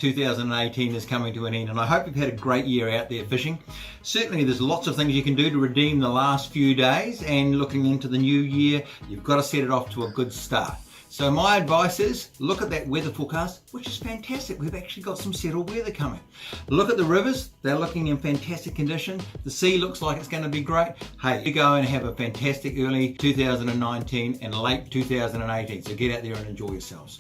2018 is coming to an end, and I hope you've had a great year out there fishing. Certainly there's lots of things you can do to redeem the last few days, and looking into the new year, you've got to set it off to a good start. So my advice is, look at that weather forecast, which is fantastic. We've actually got some settled weather coming. Look at the rivers, they're looking in fantastic condition. The sea looks like it's going to be great. Hey, you go and have a fantastic early 2019 and late 2018. So get out there and enjoy yourselves.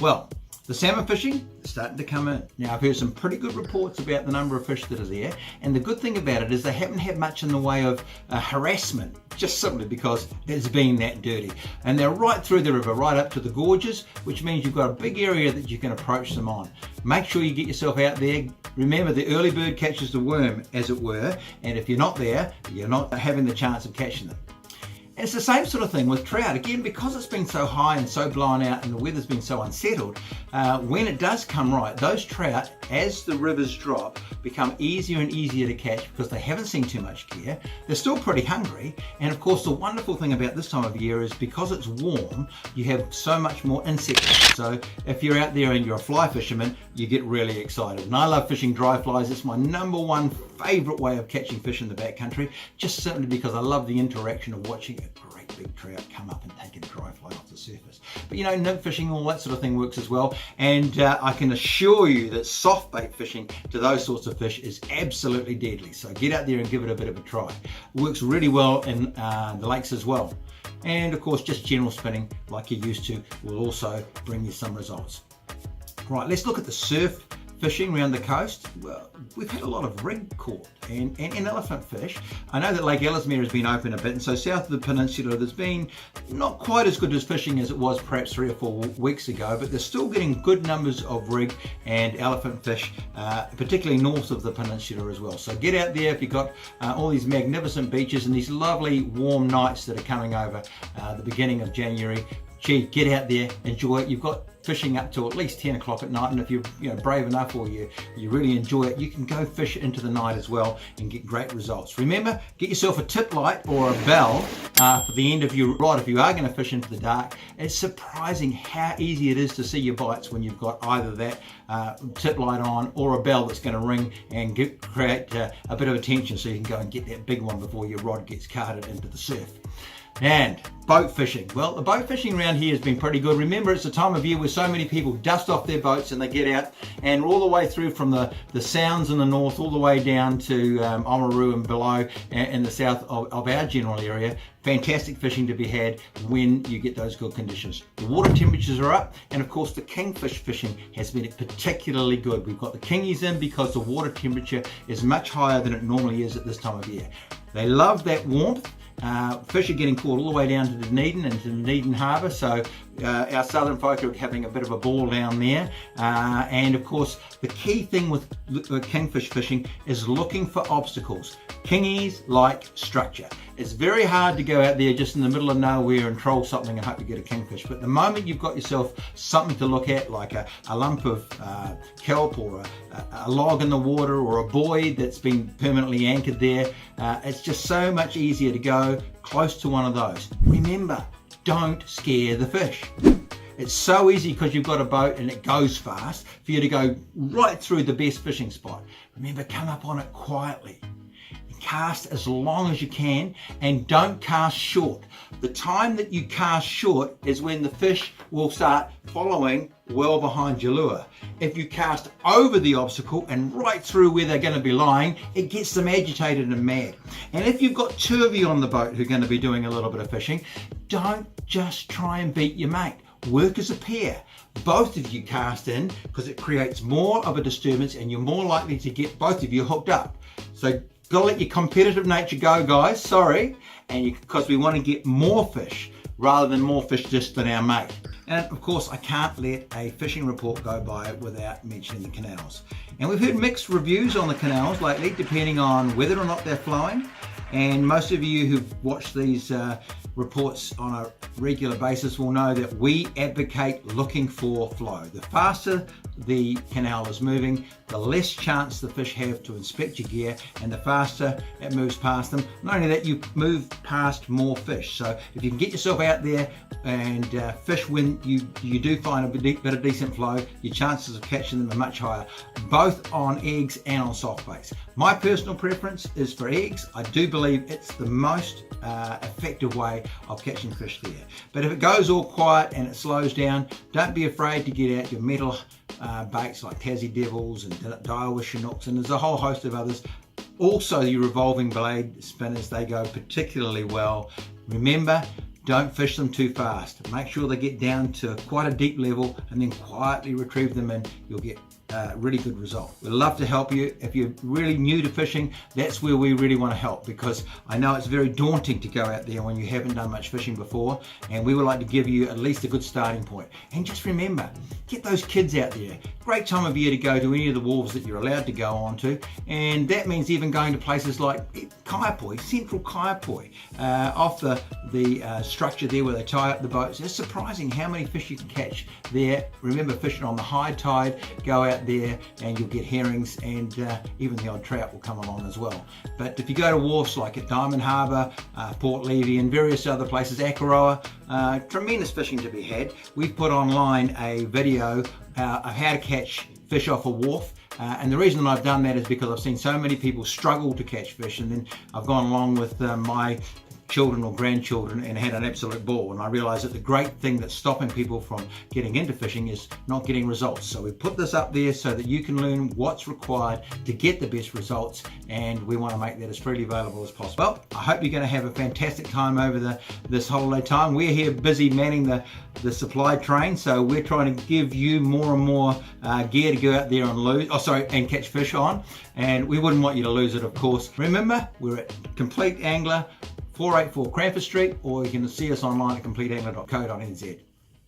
Well, the salmon fishing is starting to come in. Now, I've heard some pretty good reports about the number of fish that are there, and the good thing about it is they haven't had much in the way of harassment, just simply because it's been that dirty. And they're right through the river, right up to the gorges, which means you've got a big area that you can approach them on. Make sure you get yourself out there. Remember, the early bird catches the worm, as it were, and if you're not there, you're not having the chance of catching them. And it's the same sort of thing with trout. Again, because it's been so high and so blown out and the weather's been so unsettled, when it does come right, those trout, as the rivers drop, become easier and easier to catch because they haven't seen too much gear. They're still pretty hungry. And of course, the wonderful thing about this time of year is because it's warm, you have so much more insects. So if you're out there and you're a fly fisherman, you get really excited. And I love fishing dry flies. It's my #1 favorite way of catching fish in the backcountry, just simply because I love the interaction of watching a great big trout come up and take a dry fly off the surface. But you know, nymph fishing, all that sort of thing works as well. And I can assure you that soft bait fishing to those sorts of fish is absolutely deadly. So get out there and give it a bit of a try. It works really well in the lakes as well. And of course, just general spinning like you're used to will also bring you some results. Right, let's look at the surf fishing around the coast. Well, we've had a lot of rig caught and elephant fish. I know that Lake Ellesmere has been open a bit, and so south of the peninsula there's been not quite as good as fishing as it was perhaps 3 or 4 weeks ago, but they're still getting good numbers of rig and elephant fish, particularly north of the peninsula as well. So get out there if you've got all these magnificent beaches and these lovely warm nights that are coming over the beginning of January. Gee, get out there, enjoy it. You've got fishing up to at least 10 o'clock at night, and if you're brave enough or you really enjoy it, you can go fish into the night as well and get great results. Remember, get yourself a tip light or a bell for the end of your rod if you are going to fish into the dark. It's surprising how easy it is to see your bites when you've got either that tip light on or a bell that's going to ring and create a bit of attention, so you can go and get that big one before your rod gets carted into the surf. And boat fishing. Well, the boat fishing around here has been pretty good. Remember, it's a time of year where so many people dust off their boats and they get out, and all the way through from the sounds in the north all the way down to Oamaru and below in the south of our general area. Fantastic fishing to be had when you get those good conditions. The water temperatures are up, and of course the kingfish fishing has been particularly good. We've got the kingies in because the water temperature is much higher than it normally is at this time of year. They love that warmth. Fish are getting caught all the way down to Dunedin and to Dunedin Harbour, so our southern folk are having a bit of a ball down there. And of course, the key thing with kingfish fishing is looking for obstacles. Kingies like structure. It's very hard to go out there just in the middle of nowhere and troll something and hope you get a kingfish. But the moment you've got yourself something to look at, like a lump of kelp or a log in the water or a buoy that's been permanently anchored there, it's just so much easier to go close to one of those. Remember, don't scare the fish. It's so easy because you've got a boat and it goes fast for you to go right through the best fishing spot. Remember, come up on it quietly. Cast as long as you can, and don't cast short. The time that you cast short is when the fish will start following well behind your lure. If you cast over the obstacle and right through where they're going to be lying, it gets them agitated and mad. And if you've got 2 of you on the boat who are going to be doing a little bit of fishing, don't just try and beat your mate. Work as a pair. Both of you cast in because it creates more of a disturbance and you're more likely to get both of you hooked up. So gotta let your competitive nature go, guys, sorry, and because we want to get more fish rather than more fish just than our mate. And of course, I can't let a fishing report go by without mentioning the canals. And we've heard mixed reviews on the canals lately, depending on whether or not they're flowing. And most of you who've watched these reports on a regular basis will know that we advocate looking for flow. The faster the canal is moving, the less chance the fish have to inspect your gear, and the faster it moves past them. Not only that, you move past more fish. So if you can get yourself out there and fish when you do find a bit of decent flow, your chances of catching them are much higher, both on eggs and on soft baits. My personal preference is for eggs. I do believe it's the most effective way of catching fish there. But if it goes all quiet and it slows down, don't be afraid to get out your metal baits like Tassie Devils and Daiwa Chinooks, and there's a whole host of others. Also, your revolving blade spinners, they go particularly well. Remember, don't fish them too fast. Make sure they get down to quite a deep level and then quietly retrieve them, and you'll get really good result. We'd love to help you. If you're really new to fishing, that's where we really want to help, because I know it's very daunting to go out there when you haven't done much fishing before, and we would like to give you at least a good starting point. And just remember, get those kids out there. Great time of year to go to any of the wharves that you're allowed to go on to, and that means even going to places like Kaiapoi, Central Kaiapoi, off the structure there where they tie up the boats. It's surprising how many fish you can catch there. Remember, fishing on the high tide, go out there and you'll get herrings, and even the odd trout will come along as well. But if you go to wharfs like at Diamond Harbour, Port Levy and various other places, Akaroa, tremendous fishing to be had. We've put online a video of how to catch fish off a wharf. And the reason I've done that is because I've seen so many people struggle to catch fish, and then I've gone along with my children or grandchildren and had an absolute ball. And I realized that the great thing that's stopping people from getting into fishing is not getting results. So we put this up there so that you can learn what's required to get the best results, and we want to make that as freely available as possible. Well, I hope you're going to have a fantastic time over this holiday time. We're here busy manning the supply train, so we're trying to give you more and more gear to go out there and catch fish on, and we wouldn't want you to lose it, of course. Remember, we're at Complete Angler, 484 Cranford Street, or you can see us online at completeangler.co.nz.